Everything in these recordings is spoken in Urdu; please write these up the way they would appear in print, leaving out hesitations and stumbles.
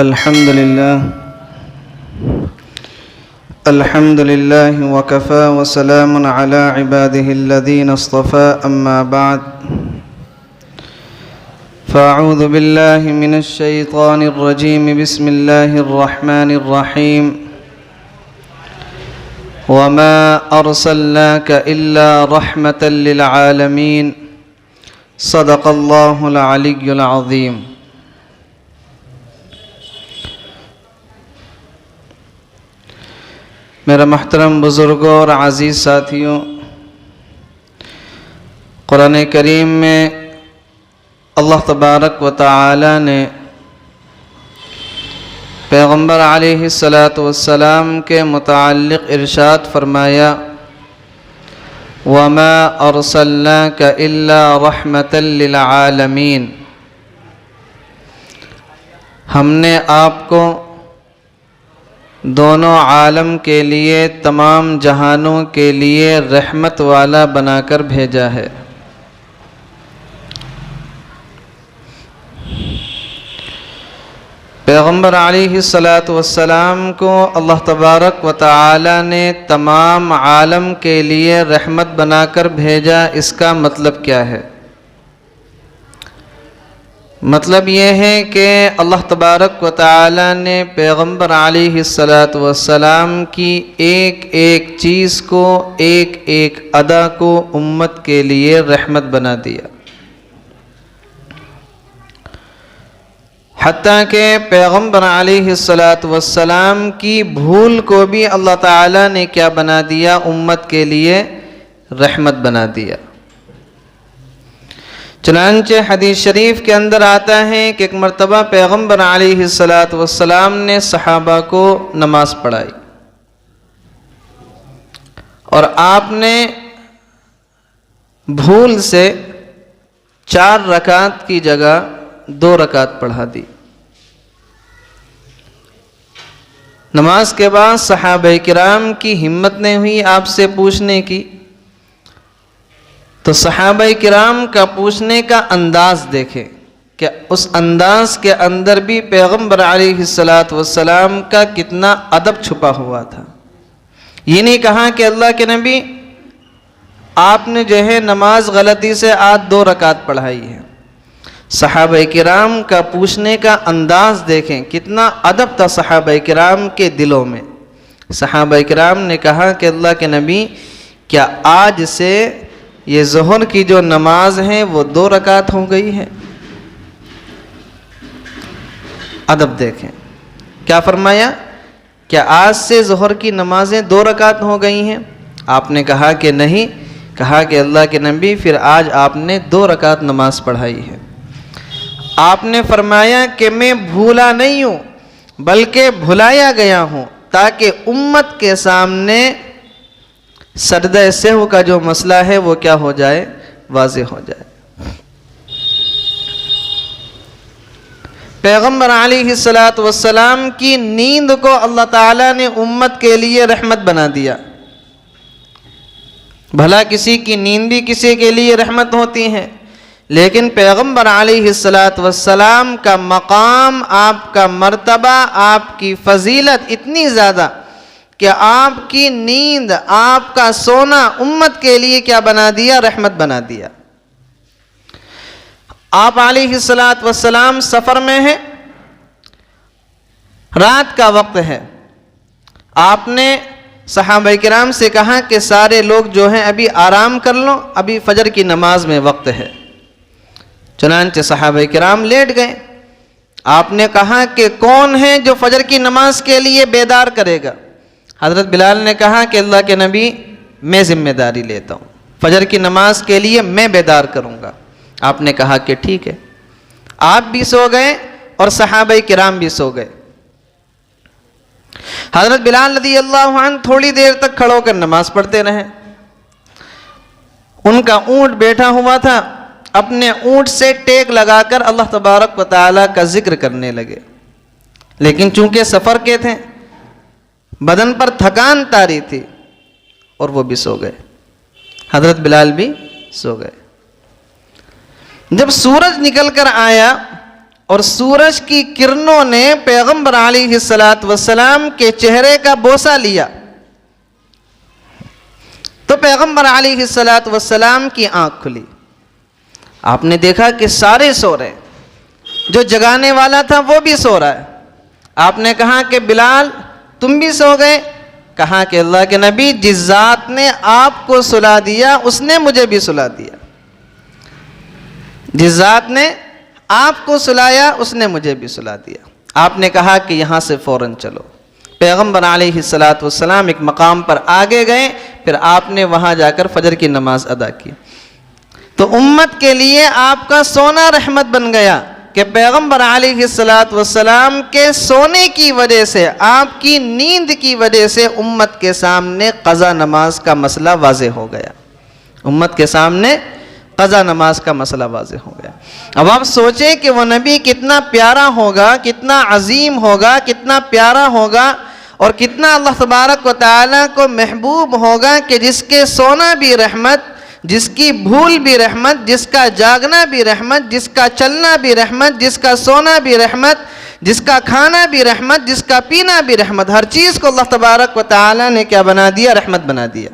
الحمد لله وكفى وسلام على عباده الذين اصطفى أما بعد فأعوذ بالله من الشيطان الرجيم بسم الله الرحمن الرحيم وما أرسلناك إلا رحمة للعالمين صدق الله العلي العظيم۔ میرا محترم بزرگوں اور عزیز ساتھیوں، قرآن کریم میں اللہ تبارک و تعالی نے پیغمبر علیہ السلام کے متعلق ارشاد فرمایا وَمَا أَرْسَلْنَاكَ إِلَّا رَحْمَةً لِلْعَالَمِينَ، ہم نے آپ کو دونوں عالم کے لیے، تمام جہانوں کے لیے رحمت والا بنا کر بھیجا ہے۔ پیغمبر علیہ السلام کو اللہ تبارک و تعالی نے تمام عالم کے لیے رحمت بنا کر بھیجا۔ اس کا مطلب کیا ہے؟ مطلب یہ ہے کہ اللہ تبارک و تعالی نے پیغمبر علیہ السلام کی ایک ایک چیز کو، ایک ایک ادا کو امت کے لیے رحمت بنا دیا۔ حتیٰ کہ پیغمبر علیہ السلام کی بھول کو بھی اللہ تعالی نے کیا بنا دیا؟ امت کے لیے رحمت بنا دیا۔ چنانچہ حدیث شریف کے اندر آتا ہے کہ ایک مرتبہ پیغمبر علیہ السلام نے صحابہ کو نماز پڑھائی، اور آپ نے بھول سے 4 رکعت کی جگہ 2 رکعت پڑھا دی۔ نماز کے بعد صحابہ کرام کی ہمت نہیں ہوئی آپ سے پوچھنے کی، تو صحابہ کرام کا پوچھنے کا انداز دیکھیں کہ اس انداز کے اندر بھی پیغمبر علیہ السلام کا کتنا ادب چھپا ہوا تھا۔ یہ نہیں کہا کہ اللہ کے نبی آپ نے جو ہے نماز غلطی سے آج 2 رکعت پڑھائی ہے۔ صحابہ کرام کا پوچھنے کا انداز دیکھیں، کتنا ادب تھا صحابہ کرام کے دلوں میں۔ صحابہ کرام نے کہا کہ اللہ کے نبی کیا آج سے یہ ظہر کی جو نماز ہے وہ 2 رکعت ہو گئی ہے؟ ادب دیکھیں، کیا فرمایا؟ کیا آج سے ظہر کی نمازیں 2 رکعت ہو گئی ہیں؟ آپ نے کہا کہ نہیں۔ کہا کہ اللہ کے نبی پھر آج آپ نے 2 رکعت نماز پڑھائی ہے۔ آپ نے فرمایا کہ میں بھولا نہیں ہوں بلکہ بھلایا گیا ہوں، تاکہ امت کے سامنے سجدہ سہو کا جو مسئلہ ہے وہ کیا ہو جائے؟ واضح ہو جائے۔ پیغمبر علیہ السلام کی نیند کو اللہ تعالیٰ نے امت کے لیے رحمت بنا دیا۔ بھلا کسی کی نیند بھی کسی کے لیے رحمت ہوتی ہے، لیکن پیغمبر علیہ السلام کا مقام، آپ کا مرتبہ، آپ کی فضیلت اتنی زیادہ کہ آپ کی نیند، آپ کا سونا امت کے لیے کیا بنا دیا؟ رحمت بنا دیا۔ آپ علیہ السلام سفر میں ہیں، رات کا وقت ہے، آپ نے صحابہ کرام سے کہا کہ سارے لوگ جو ہیں ابھی آرام کر لو، ابھی فجر کی نماز میں وقت ہے۔ چنانچہ صحابہ کرام لیٹ گئے۔ آپ نے کہا کہ کون ہے جو فجر کی نماز کے لیے بیدار کرے گا؟ حضرت بلال نے کہا کہ اللہ کے نبی میں ذمہ داری لیتا ہوں، فجر کی نماز کے لیے میں بیدار کروں گا۔ آپ نے کہا کہ ٹھیک ہے۔ آپ بھی سو گئے اور صحابہ کرام بھی سو گئے۔ حضرت بلال رضی اللہ عنہ تھوڑی دیر تک کھڑے ہو کر نماز پڑھتے رہے۔ ان کا اونٹ بیٹھا ہوا تھا، اپنے اونٹ سے ٹیک لگا کر اللہ تبارک و تعالیٰ کا ذکر کرنے لگے، لیکن چونکہ سفر کے تھے، بدن پر تھکان طاری تھی، اور وہ بھی سو گئے۔ حضرت بلال بھی سو گئے۔ جب سورج نکل کر آیا اور سورج کی کرنوں نے پیغمبر علیہ السلام کے چہرے کا بوسہ لیا تو پیغمبر علیہ السلام کی آنکھ کھلی. آپ نے دیکھا کہ سارے سو رہے, جو جگانے والا تھا وہ بھی سو رہا ہے. آپ نے کہا کہ بلال تم بھی سو گئے؟ کہا کہ اللہ کے نبی جس ذات نے آپ کو سلا دیا اس نے مجھے بھی سلا دیا. جس ذات نے آپ کو سلایا اس نے مجھے بھی سلا دیا. آپ نے کہا کہ یہاں سے فوراً چلو. پیغمبر علیہ السلام ایک مقام پر آگے گئے, پھر آپ نے وہاں جا کر فجر کی نماز ادا کی. تو امت کے لیے آپ کا سونا رحمت بن گیا کہ پیغمبر علیہ السلام کے سونے کی وجہ سے, آپ کی نیند کی وجہ سے امت کے سامنے قضا نماز کا مسئلہ واضح ہو گیا. امت کے سامنے قضا نماز کا مسئلہ واضح ہو گیا. اب آپ سوچیں کہ وہ نبی کتنا پیارا ہوگا, کتنا عظیم ہوگا, کتنا پیارا ہوگا, اور کتنا اللہ تبارک و تعالیٰ کو محبوب ہوگا کہ جس کے سونا بھی رحمت, جس کی بھول بھی رحمت, جس کا جاگنا بھی رحمت, جس کا چلنا بھی رحمت, جس کا سونا بھی رحمت, جس کا کھانا بھی رحمت, جس کا پینا بھی رحمت. ہر چیز کو اللہ تبارک و تعالیٰ نے کیا بنا دیا؟ رحمت بنا دیا.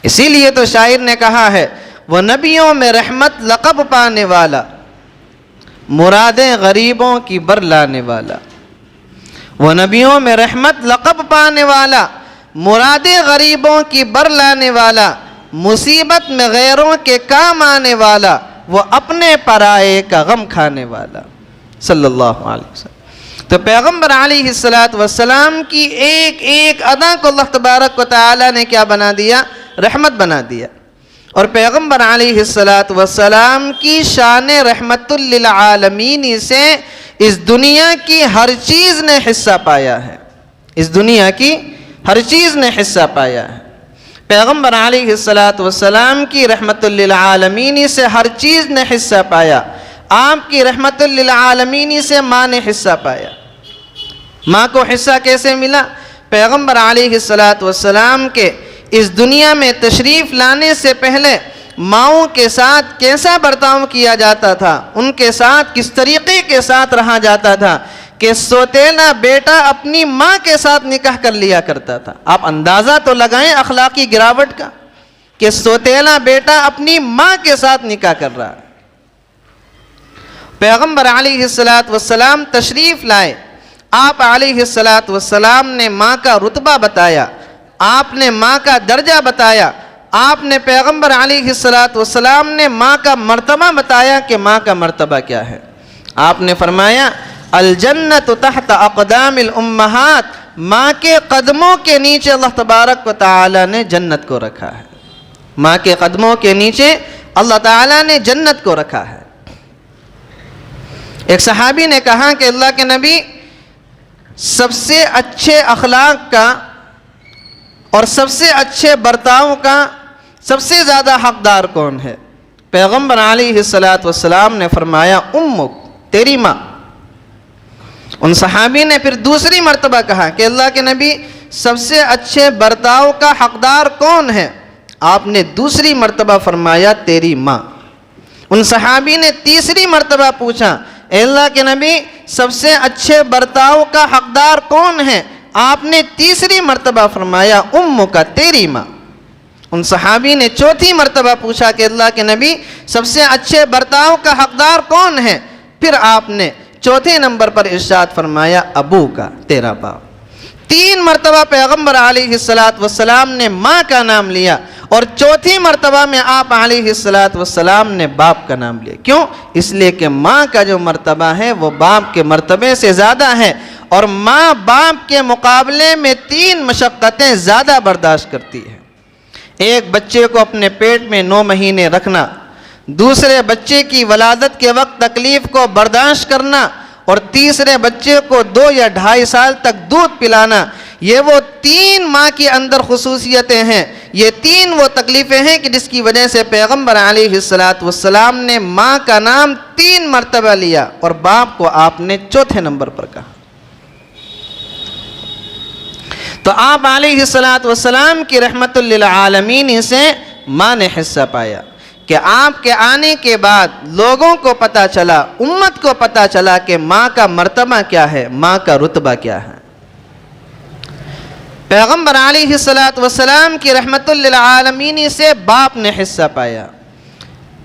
اسی لیے تو شاعر نے کہا ہے وہ نبیوں میں رحمت لقب پانے والا, مرادیں غریبوں کی بر لانے والا. وہ نبیوں میں رحمت لقب پانے والا, مرادیں غریبوں کی بر لانے والا, مصیبت میں غیروں کے کام آنے والا, وہ اپنے پرائے کا غم کھانے والا. صلی اللہ علیہ وسلم. تو پیغمبر علیہ السلام کی ایک ایک ادا کو اللہ تبارک و تعالیٰ نے کیا بنا دیا؟ رحمت بنا دیا. اور پیغمبر علیہ السلام کی شان رحمت للعالمین سے اس دنیا کی ہر چیز نے حصہ پایا ہے. اس دنیا کی ہر چیز نے حصہ پایا ہے. پیغمبر علیہ السلام کی رحمت للعالمین سے ہر چیز نے حصہ پایا. آپ کی رحمت للعالمین سے ماں نے حصہ پایا. ماں کو حصہ کیسے ملا؟ پیغمبر علیہ السلام کے اس دنیا میں تشریف لانے سے پہلے ماؤں کے ساتھ کیسا برتاؤ کیا جاتا تھا, ان کے ساتھ کس طریقے کے ساتھ رہا جاتا تھا کہ سوتیلا بیٹا اپنی ماں کے ساتھ نکاح کر لیا کرتا تھا. آپ اندازہ تو لگائیں اخلاقی گراوٹ کا کہ سوتیلا بیٹا اپنی ماں کے ساتھ نکاح کر رہا. پیغمبر علیہ السلام تشریف لائے, آپ علیہ السلام نے ماں کا رتبہ بتایا, آپ نے ماں کا درجہ بتایا, آپ نے پیغمبر علیہ السلام نے ماں کا مرتبہ بتایا کہ ماں کا مرتبہ کیا ہے. آپ نے فرمایا الجنت تحت اقدام الامہات, ماں کے قدموں کے نیچے اللہ تبارک و تعالی نے جنت کو رکھا ہے. ماں کے قدموں کے نیچے اللہ تعالی نے جنت کو رکھا ہے. ایک صحابی نے کہا کہ اللہ کے نبی سب سے اچھے اخلاق کا اور سب سے اچھے برتاؤ کا سب سے زیادہ حقدار کون ہے؟ پیغمبر علیہ السلام نے فرمایا امک, تیری ماں. ان صحابی نے پھر دوسری مرتبہ کہا کہ اللہ کے نبی سب سے اچھے برتاؤ کا حقدار کون ہے؟ آپ نے دوسری مرتبہ فرمایا تیری ماں. ان صحابی نے تیسری مرتبہ پوچھا اے اللہ کے نبی سب سے اچھے برتاؤ کا حقدار کون ہے؟ آپ نے تیسری مرتبہ فرمایا امک, تیری ماں. ان صحابی نے چوتھی مرتبہ پوچھا کہ اللہ کے نبی سب سے اچھے برتاؤ کا حقدار کون ہے؟ پھر آپ نے چوتھے نمبر پر ارشاد فرمایا ابو کا, تیرا باپ. 3 مرتبہ پیغمبر علیہ السلام نے ماں کا نام لیا, اور چوتھی مرتبہ میں آپ علیہ السلام نے باپ کا نام لیا. کیوں؟ اس لیے کہ ماں کا جو مرتبہ ہے وہ باپ کے مرتبے سے زیادہ ہے, اور ماں باپ کے مقابلے میں 3 مشقتیں زیادہ برداشت کرتی ہے. ایک بچے کو اپنے پیٹ میں 9 مہینے رکھنا, دوسرے بچے کی ولادت کے وقت تکلیف کو برداشت کرنا, اور تیسرے بچے کو 2 یا 2.5 سال تک دودھ پلانا. یہ وہ 3 ماں کی اندر خصوصیتیں ہیں, یہ 3 وہ تکلیفیں ہیں کہ جس کی وجہ سے پیغمبر علیہ السلام نے ماں کا نام 3 مرتبہ لیا, اور باپ کو آپ نے چوتھے نمبر پر کہا. تو آپ علیہ السلام کی رحمت للعالمین سے ماں نے حصہ پایا کہ آپ کے آنے کے بعد لوگوں کو پتہ چلا، امت کو پتہ چلا کہ ماں کا مرتبہ کیا ہے، ماں کا رتبہ کیا ہے۔ پیغمبر علیہ السلام کی رحمت للعالمین سے باپ نے حصہ پایا۔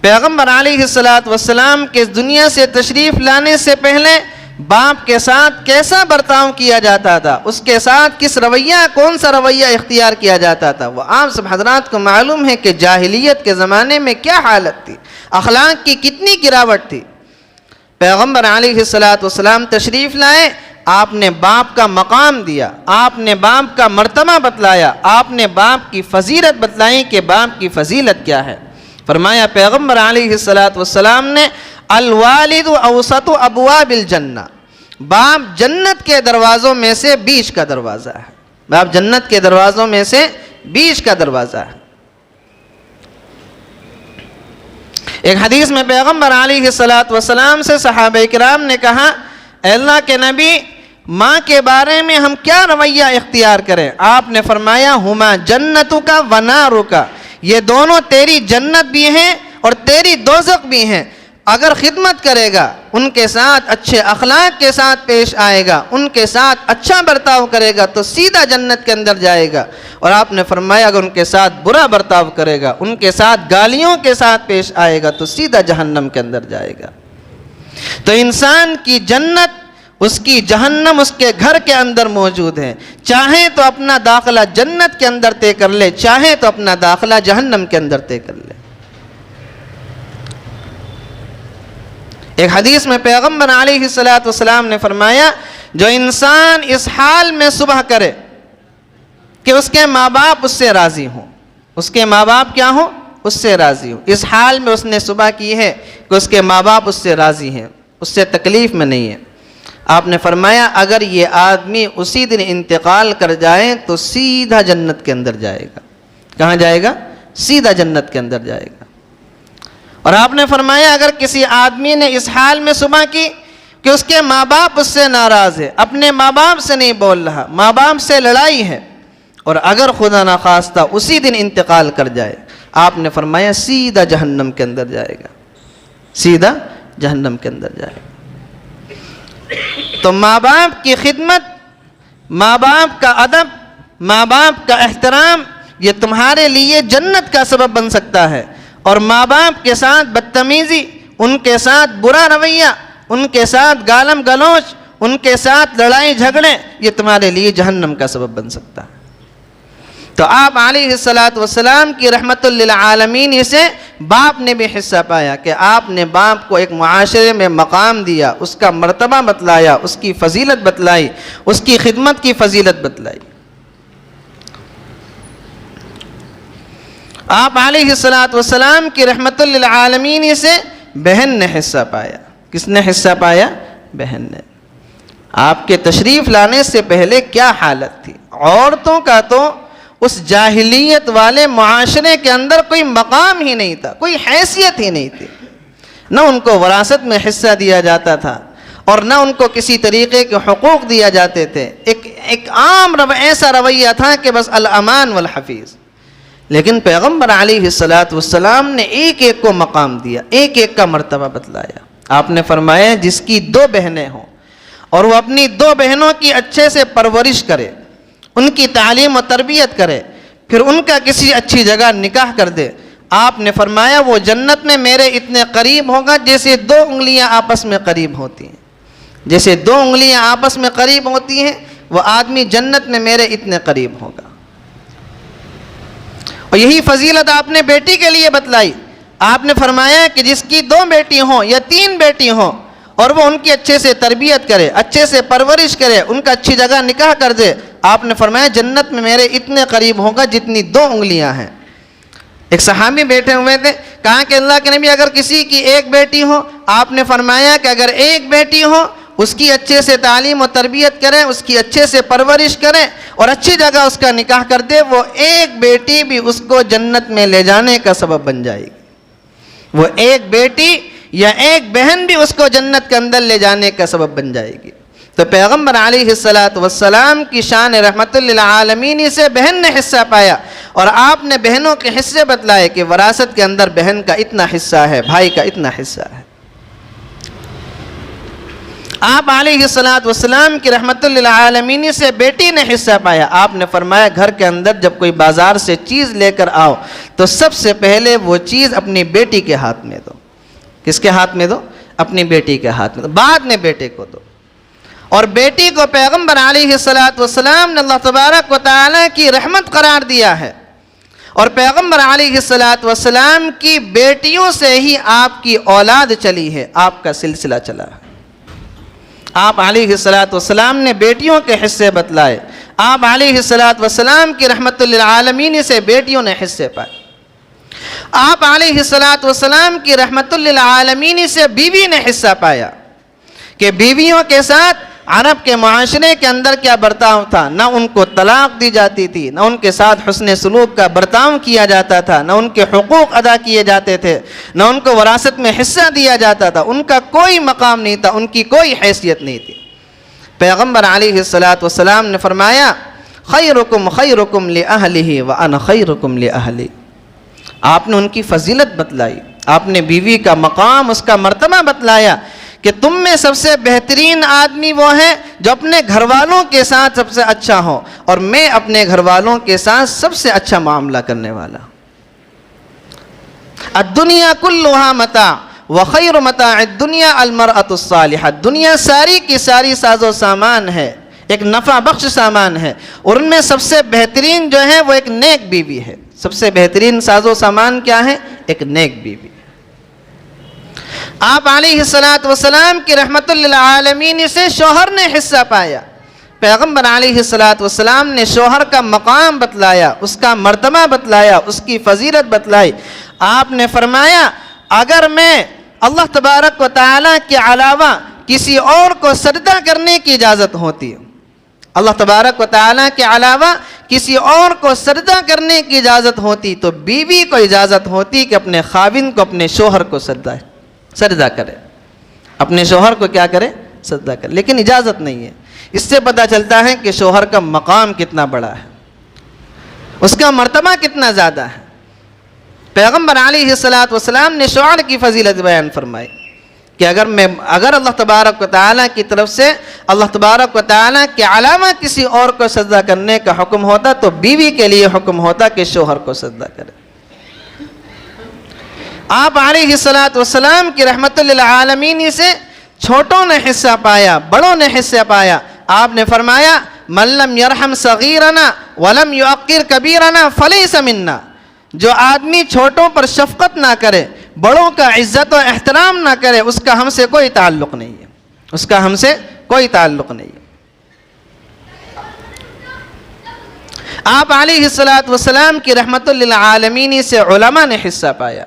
پیغمبر علیہ السلام کے دنیا سے تشریف لانے سے پہلے باپ کے ساتھ کیسا برتاؤ کیا جاتا تھا، اس کے ساتھ کس رویہ، کون سا رویہ اختیار کیا جاتا تھا، وہ آپ سب حضرات کو معلوم ہے کہ جاہلیت کے زمانے میں کیا حالت تھی، اخلاق کی کتنی گراوٹ تھی۔ پیغمبر علیہ السلام تشریف لائے، آپ نے باپ کا مقام دیا، آپ نے باپ کا مرتبہ بتلایا، آپ نے باپ کی فضیلت بتلائی کہ باپ کی فضیلت کیا ہے۔ فرمایا پیغمبر علیہ السلام نے الوالد اوسط ابواب الجنہ، باپ جنت کے دروازوں میں سے بیچ کا دروازہ ہے، باپ جنت کے دروازوں میں سے بیچ کا دروازہ ہے۔ ایک حدیث میں پیغمبر علیہ السلام سے صحابہ کرام نے کہا، اے اللہ کے نبی، ماں کے بارے میں ہم کیا رویہ اختیار کریں؟ آپ نے فرمایا ہما جنتک و نارک، یہ دونوں تیری جنت بھی ہیں اور تیری دوزخ بھی ہیں۔ اگر خدمت کرے گا، ان کے ساتھ اچھے اخلاق کے ساتھ پیش آئے گا، ان کے ساتھ اچھا برتاؤ کرے گا تو سیدھا جنت کے اندر جائے گا، اور آپ نے فرمایا اگر ان کے ساتھ برا برتاؤ کرے گا، ان کے ساتھ گالیوں کے ساتھ پیش آئے گا تو سیدھا جہنم کے اندر جائے گا۔ تو انسان کی جنت، اس کی جہنم اس کے گھر کے اندر موجود ہے، چاہے تو اپنا داخلہ جنت کے اندر طے کر لے، چاہے تو اپنا داخلہ جہنم کے اندر طے کر لے۔ ایک حدیث میں پیغمبر علیہ السلام نے فرمایا، جو انسان اس حال میں صبح کرے کہ اس کے ماں باپ اس سے راضی ہوں، اس کے ماں باپ کیا ہوں؟ اس سے راضی ہوں، اس حال میں اس نے صبح کی ہے کہ اس کے ماں باپ اس سے راضی ہیں، اس سے تکلیف میں نہیں ہے۔ آپ نے فرمایا اگر یہ آدمی اسی دن انتقال کر جائے تو سیدھا جنت کے اندر جائے گا۔ کہاں جائے گا؟ سیدھا جنت کے اندر جائے گا۔ اور آپ نے فرمایا اگر کسی آدمی نے اس حال میں صبح کی کہ اس کے ماں باپ اس سے ناراض ہے، اپنے ماں باپ سے نہیں بول رہا، ماں باپ سے لڑائی ہے، اور اگر خدا نخواستہ اسی دن انتقال کر جائے، آپ نے فرمایا سیدھا جہنم کے اندر جائے گا، سیدھا جہنم کے اندر جائے گا۔ تو ماں باپ کی خدمت، ماں باپ کا ادب، ماں باپ کا احترام، یہ تمہارے لیے جنت کا سبب بن سکتا ہے، اور ماں باپ کے ساتھ بدتمیزی، ان کے ساتھ برا رویہ، ان کے ساتھ گالم گلوچ، ان کے ساتھ لڑائی جھگڑے، یہ تمہارے لیے جہنم کا سبب بن سکتا ہے۔ تو آپ علیہ السلام کی رحمت للعالمین سے باپ نے بھی حصہ پایا کہ آپ نے باپ کو ایک معاشرے میں مقام دیا، اس کا مرتبہ بتلایا، اس کی فضیلت بتلائی، اس کی خدمت کی فضیلت بتلائی۔ آپ علیہ السلام کی رحمت للعالمین سے بہن نے حصہ پایا۔ کس نے حصہ پایا؟ بہن نے۔ آپ کے تشریف لانے سے پہلے کیا حالت تھی؟ عورتوں کا تو اس جاہلیت والے معاشرے کے اندر کوئی مقام ہی نہیں تھا، کوئی حیثیت ہی نہیں تھی، نہ ان کو وراثت میں حصہ دیا جاتا تھا اور نہ ان کو کسی طریقے کے حقوق دیا جاتے تھے۔ ایک عام ایسا رویہ تھا کہ بس الامان والحفیظ۔ لیکن پیغمبر علیہ السلام نے ایک ایک کو مقام دیا، ایک ایک کا مرتبہ بتلایا۔ آپ نے فرمایا جس کی 2 بہنیں ہوں اور وہ اپنی 2 بہنوں کی اچھے سے پرورش کرے، ان کی تعلیم و تربیت کرے، پھر ان کا کسی اچھی جگہ نکاح کر دے، آپ نے فرمایا وہ جنت میں میرے اتنے قریب ہوگا جیسے 2 انگلیاں آپس میں قریب ہوتی ہیں، جیسے 2 انگلیاں آپس میں قریب ہوتی ہیں، وہ آدمی جنت میں میرے اتنے قریب ہوگا۔ اور یہی فضیلت آپ نے بیٹی کے لیے بتلائی۔ آپ نے فرمایا کہ جس کی 2 بیٹی ہوں یا 3 بیٹی ہوں اور وہ ان کی اچھے سے تربیت کرے، اچھے سے پرورش کرے، ان کا اچھی جگہ نکاح کر دے، آپ نے فرمایا جنت میں میرے اتنے قریب ہوگا جتنی 2 انگلیاں ہیں۔ ایک صحابی بیٹھے ہوئے تھے، کہا کہ اللہ کے نبی اگر کسی کی 1 بیٹی ہو، آپ نے فرمایا کہ اگر 1 بیٹی ہو اس کی اچھے سے تعلیم و تربیت کریں، اس کی اچھے سے پرورش کریں اور اچھی جگہ اس کا نکاح کر دے، وہ 1 بیٹی بھی اس کو جنت میں لے جانے کا سبب بن جائے گی۔ وہ 1 بیٹی یا 1 بہن بھی اس کو جنت کے اندر لے جانے کا سبب بن جائے گی۔ تو پیغمبر علیہ السلام کی شان رحمت للعالمین سے بہن نے حصہ پایا، اور آپ نے بہنوں کے حصے بتلائے کہ وراثت کے اندر بہن کا اتنا حصہ ہے، بھائی کا اتنا حصہ ہے۔ آپ علیہ السلام کی رحمت للعالمین سے بیٹی نے حصہ پایا۔ آپ نے فرمایا گھر کے اندر جب کوئی بازار سے چیز لے کر آؤ تو سب سے پہلے وہ چیز اپنی بیٹی کے ہاتھ میں دو۔ کس کے ہاتھ میں دو؟ اپنی بیٹی کے ہاتھ میں دو، بعد میں بیٹے کو دو۔ اور بیٹی کو پیغمبر علیہ السلام نے اللہ تبارک و تعالیٰ کی رحمت قرار دیا ہے، اور پیغمبر علیہ السلام کی بیٹیوں سے ہی آپ کی اولاد چلی ہے، آپ کا سلسلہ چلا ہے۔ آپ علیہ السلام نے بیٹیوں کے حصے بتلائے، آپ علیہ السلام کی رحمت للعالمین سے بیٹیوں نے حصے پائے۔ آپ علیہ السلام کی رحمت للعالمین سے بیوی نے حصہ پایا کہ بیویوں کے ساتھ عرب کے معاشرے کے اندر کیا برتاؤ تھا، نہ ان کو طلاق دی جاتی تھی، نہ ان کے ساتھ حسن سلوک کا برتاؤ کیا جاتا تھا، نہ ان کے حقوق ادا کیے جاتے تھے، نہ ان کو وراثت میں حصہ دیا جاتا تھا، ان کا کوئی مقام نہیں تھا، ان کی کوئی حیثیت نہیں تھی۔ پیغمبر علیہ السلام نے فرمایا خیرکم خیرکم لأہلہ وانا خیرکم لأہلی۔ آپ نے ان کی فضیلت بتلائی، آپ نے بیوی کا مقام، اس کا مرتبہ بتلایا کہ تم میں سب سے بہترین آدمی وہ ہے جو اپنے گھر والوں کے ساتھ سب سے اچھا ہو، اور میں اپنے گھر والوں کے ساتھ سب سے اچھا معاملہ کرنے والا۔ الدنیا کلھا متاع وخیر متاع الدنیا المرأة الصالحہ۔ دنیا ساری کی ساری ساز و سامان ہے، ایک نفع بخش سامان ہے، اور ان میں سب سے بہترین جو ہے وہ ایک نیک بیوی ہے۔ سب سے بہترین ساز و سامان کیا ہے؟ ایک نیک بیوی۔ آپ علیہ السلام کی رحمت للعالمین سے شوہر نے حصہ پایا۔ پیغمبر علیہ السلام نے شوہر کا مقام بتلایا، اس کا مرتبہ بتلایا، اس کی فضیلت بتلائی۔ آپ نے فرمایا اگر میں اللہ تبارک و تعالیٰ کے علاوہ کسی اور کو سجدہ کرنے کی اجازت ہوتی، اللہ تبارک و تعالیٰ کے علاوہ کسی اور کو سجدہ کرنے کی اجازت ہوتی تو بیوی کو اجازت ہوتی کہ اپنے خاوند کو، اپنے شوہر کو سجدہ کرے، اپنے شوہر کو کیا کرے؟ سجدہ کرے، لیکن اجازت نہیں ہے۔ اس سے پتہ چلتا ہے کہ شوہر کا مقام کتنا بڑا ہے، اس کا مرتبہ کتنا زیادہ ہے۔ پیغمبر علیہ السلام نے شوہر کی فضیلت بیان فرمائی کہ اگر اللہ تبارک و تعالیٰ کی طرف سے اللہ تبارک و تعالیٰ کے علاوہ کسی اور کو سجدہ کرنے کا حکم ہوتا تو بیوی کے لیے حکم ہوتا کہ شوہر کو سجدہ کرے۔ آپ علیہ السلام کی رحمت للعالمین سے چھوٹوں نے حصہ پایا، بڑوں نے حصہ پایا۔ آپ نے فرمایا من لم یرحم صغیرنا ولم یعقر کبیرنا فلیس منا۔ جو آدمی چھوٹوں پر شفقت نہ کرے، بڑوں کا عزت و احترام نہ کرے، اس کا ہم سے کوئی تعلق نہیں ہے، اس کا ہم سے کوئی تعلق نہیں ہے۔ آپ علیہ السلام کی رحمت للعالمین سے علماء نے حصہ پایا،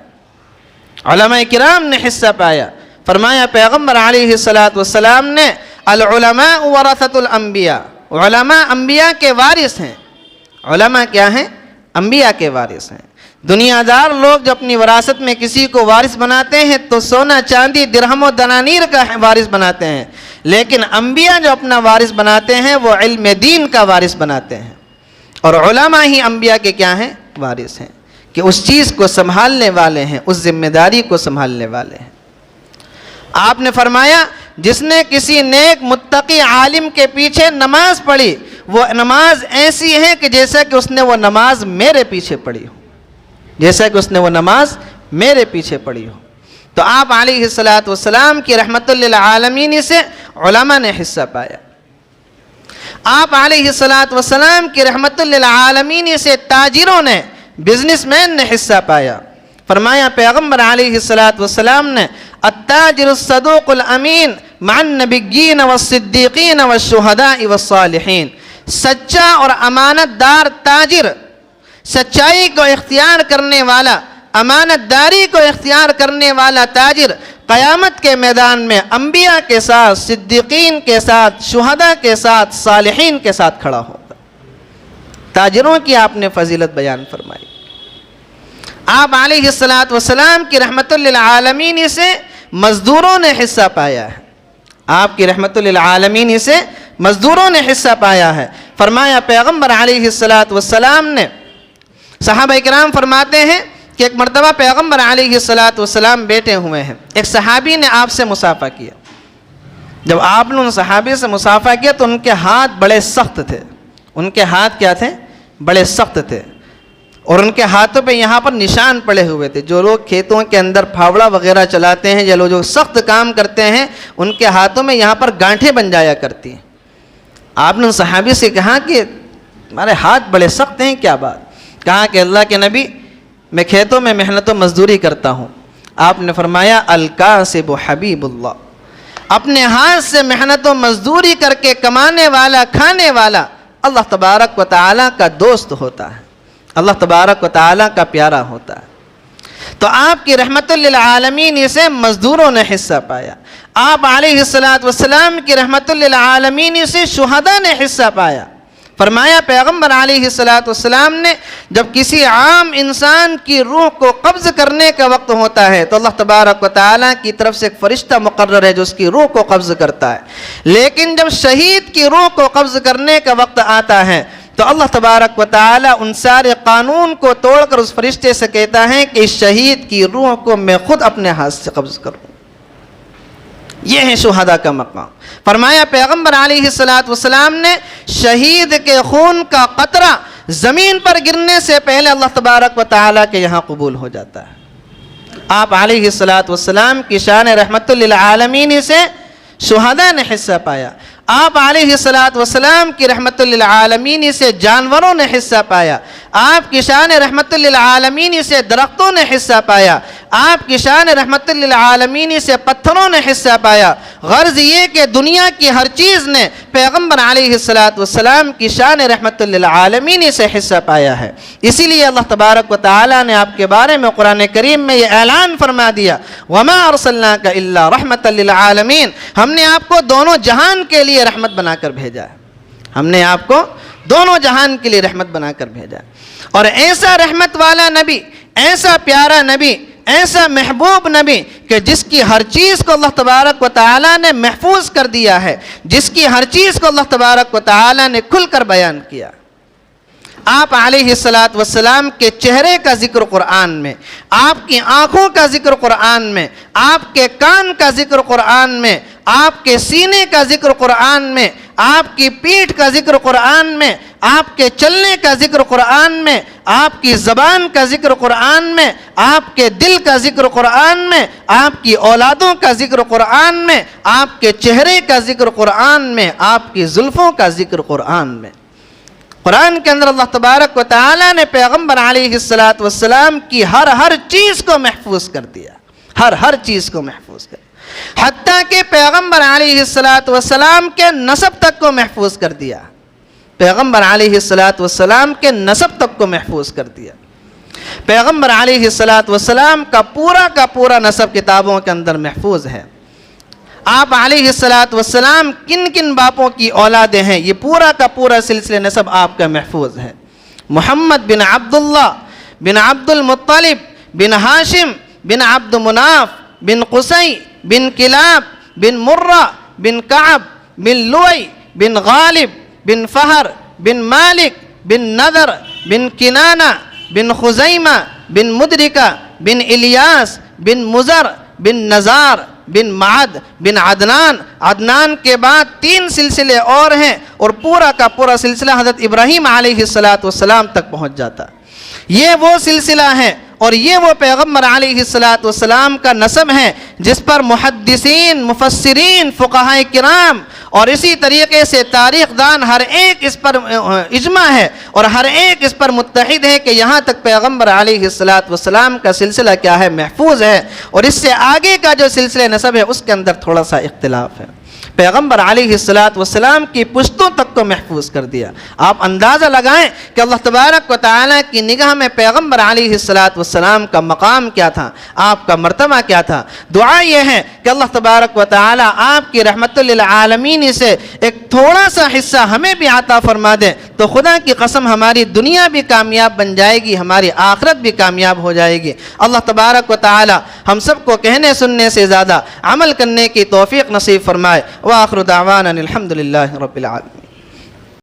علماء کرام نے حصہ پایا۔ فرمایا پیغمبر علیہ السلام نے العلماء ورثۃ الانبیاء، علماء انبیاء کے وارث ہیں۔ علماء کیا ہیں؟ انبیاء کے وارث ہیں۔ دنیا دار لوگ جو اپنی وراثت میں کسی کو وارث بناتے ہیں تو سونا چاندی درہم و دنانیر کا وارث بناتے ہیں، لیکن انبیاء جو اپنا وارث بناتے ہیں وہ علم دین کا وارث بناتے ہیں، اور علماء ہی انبیاء کے کیا ہیں؟ وارث ہیں، کہ اس چیز کو سنبھالنے والے ہیں، اس ذمہ داری کو سنبھالنے والے ہیں۔ آپ نے فرمایا جس نے کسی نیک متقی عالم کے پیچھے نماز پڑھی وہ نماز ایسی ہے کہ جیسا کہ اس نے وہ نماز میرے پیچھے پڑھی ہو، جیسا کہ اس نے وہ نماز میرے پیچھے پڑھی ہو۔ تو آپ علیہ السلام کی رحمت للعالمین سے علماء نے حصہ پایا۔ آپ علیہ السلام کی رحمت للعالمین سے تاجروں نے، بزنس مین نے حصہ پایا۔ فرمایا پیغمبر علیہ السلام نے التاجر الصدوق الامین مع النبیین والصدیقین والشہداء والصالحین۔ سچا اور امانت دار تاجر، سچائی کو اختیار کرنے والا، امانت داری کو اختیار کرنے والا تاجر قیامت کے میدان میں انبیاء کے ساتھ، صدیقین کے ساتھ، شہداء کے ساتھ، صالحین کے ساتھ کھڑا ہوگا۔ تاجروں کی آپ نے فضیلت بیان فرمائی۔ آپ علیہ السلام کی رحمت للعالمین سے مزدوروں نے حصہ پایا ہے، آپ کی رحمت للعالمین سے مزدوروں نے حصہ پایا ہے۔ فرمایا پیغمبر علیہ السلام نے صحابہ کرام فرماتے ہیں کہ ایک مرتبہ پیغمبر علیہ الصلاۃ والسلام بیٹھے ہوئے ہیں، ایک صحابی نے آپ سے مصافحہ کیا۔ جب آپ نے ان صحابی سے مصافحہ کیا تو ان کے ہاتھ بڑے سخت تھے، ان کے ہاتھ کیا تھے؟ بڑے سخت تھے، اور ان کے ہاتھوں پہ یہاں پر نشان پڑے ہوئے تھے۔ جو لوگ کھیتوں کے اندر پھاوڑا وغیرہ چلاتے ہیں یا لوگ جو سخت کام کرتے ہیں، ان کے ہاتھوں میں یہاں پر گانٹھیں بن جایا کرتی ہیں۔ آپ نے ان صحابی سے کہا کہ ہمارے ہاتھ بڑے سخت ہیں، کیا بات؟ کہا کہ اللہ کے نبی، میں کھیتوں میں محنت و مزدوری کرتا ہوں۔ آپ نے فرمایا الکاسب حبیب اللہ، اپنے ہاتھ سے محنت و مزدوری کر کے کمانے والا، کھانے والا اللہ تبارک و تعالیٰ کا دوست ہوتا ہے، اللہ تبارک و تعالیٰ کا پیارا ہوتا ہے۔ تو آپ کی رحمت للعالمین سے مزدوروں نے حصہ پایا، آپ علیہ السلام کی رحمت للعالمین سے شہداء نے حصہ پایا۔ فرمایا پیغمبر علیہ السلام نے جب کسی عام انسان کی روح کو قبض کرنے کا وقت ہوتا ہے تو اللہ تبارک و تعالیٰ کی طرف سے ایک فرشتہ مقرر ہے جو اس کی روح کو قبض کرتا ہے، لیکن جب شہید کی روح کو قبض کرنے کا وقت آتا ہے تو اللہ تبارک و تعالیٰ ان سارے قانون کو توڑ کر اس فرشتے سے کہتا ہے کہ اس شہید کی روح کو میں خود اپنے ہاتھ سے قبض کروں۔ یہ ہے شہداء کا مقام۔ فرمایا پیغمبر علیہ السلام نے شہید کے خون کا قطرہ زمین پر گرنے سے پہلے اللہ تبارک و تعالیٰ کے یہاں قبول ہو جاتا ہے۔ آپ علیہ السلام کی شان رحمت للعالمین سے شہداء نے حصہ پایا، آپ علیہ السلام کی رحمت للعالمین سے جانوروں نے حصہ پایا، آپ کی شان رحمت للعالمین سے درختوں نے حصہ پایا، آپ کی شان رحمت للعالمین سے پتھروں نے حصہ پایا۔ غرض یہ کہ دنیا کی ہر چیز نے پیغمبر علیہ السلام کی شان رحمت للعالمین سے حصہ پایا ہے۔ اسی لیے اللہ تبارک و تعالیٰ نے آپ کے بارے میں قرآن کریم میں یہ اعلان فرما دیا وَمَا أَرْسَلْنَاكَ إِلَّا رَحْمَةً لِلْعَالَمِينَ، ہم نے آپ کو دونوں جہان کے لیے رحمت بنا کر بھیجا ہے، ہم نے آپ کو دونوں جہان کے لیے رحمت بنا کر بھیجا ہے۔ اور ایسا رحمت والا نبی، ایسا پیارا نبی، ایسا محبوب نبی کہ جس کی ہر چیز کو اللہ تبارک و تعالیٰ نے محفوظ کر دیا ہے، جس کی ہر چیز کو اللہ تبارک و تعالیٰ نے کھل کر بیان کیا۔ آپ علیہ السلام کے چہرے کا ذکر قرآن میں، آپ کی آنکھوں کا ذکر قرآن میں، آپ کے کان کا ذکر قرآن میں، آپ کے سینے کا ذکر قرآن میں، آپ کی پیٹھ کا ذکر قرآن میں، آپ کے چلنے کا ذکر قرآن میں، آپ کی زبان کا ذکر قرآن میں، آپ کے دل کا ذکر قرآن میں، آپ کی اولادوں کا ذکر قرآن میں، آپ کے چہرے کا ذکر قرآن میں، آپ کی زلفوں کا ذکر قرآن میں۔ قرآن کے اندر اللہ تبارک و تعالیٰ نے پیغمبر علیہ السلام کی ہر چیز کو محفوظ کر دیا، ہر چیز کو محفوظ کر دیا، حتیٰ کہ پیغمبر علیہ السلام کے نسب تک کو محفوظ کر دیا، پیغمبر علیہ السلام کے نسب تک کو محفوظ کر دیا۔ پیغمبر علیہ السلام کا پورا نسب کتابوں کے اندر محفوظ ہے۔ آپ علیہ السلام کن کن باپوں کی اولادیں ہیں، یہ پورا کا پورا سلسلہ نسب آپ کا محفوظ ہے۔ محمد بن عبداللہ بن عبد المطلب بن ہاشم بن عبد مناف بن قصی بن کلاب بن مرہ بن کعب بن لوئی بن غالب بن فہر بن مالک بن نذر بن کنانہ بن خزیمہ بن مدرکہ بن الیاس بن مزر بن نزار بن معد بن عدنان کے بعد 3 سلسلے اور ہیں، اور پورا کا پورا سلسلہ حضرت ابراہیم علیہ السلام تک پہنچ جاتا ہے۔ یہ وہ سلسلہ ہے اور یہ وہ پیغمبر علیہ السلام کا نسب ہے جس پر محدثین، مفسرین، فقہاء کرام اور اسی طریقے سے تاریخ دان ہر ایک اس پر اجماع ہے اور ہر ایک اس پر متحد ہے کہ یہاں تک پیغمبر علیہ السلام کا سلسلہ کیا ہے، محفوظ ہے، اور اس سے آگے کا جو سلسلہ نسب ہے اس کے اندر تھوڑا سا اختلاف ہے۔ پیغمبر علیہ السلام کی پشتوں تک کو محفوظ کر دیا۔ آپ اندازہ لگائیں کہ اللہ تبارک و تعالیٰ کی نگاہ میں پیغمبر علیہ السلام کا مقام کیا تھا، آپ کا مرتبہ کیا تھا۔ دعا یہ ہے کہ اللہ تبارک و تعالیٰ آپ کی رحمت للعالمین سے ایک تھوڑا سا حصہ ہمیں بھی عطا فرما دیں، تو خدا کی قسم ہماری دنیا بھی کامیاب بن جائے گی، ہماری آخرت بھی کامیاب ہو جائے گی۔ اللہ تبارک و تعالیٰ ہم سب کو کہنے سننے سے زیادہ عمل کرنے کی توفیق نصیب فرمائے۔ وآخر دعوانا الحمد للہ رب العالمین۔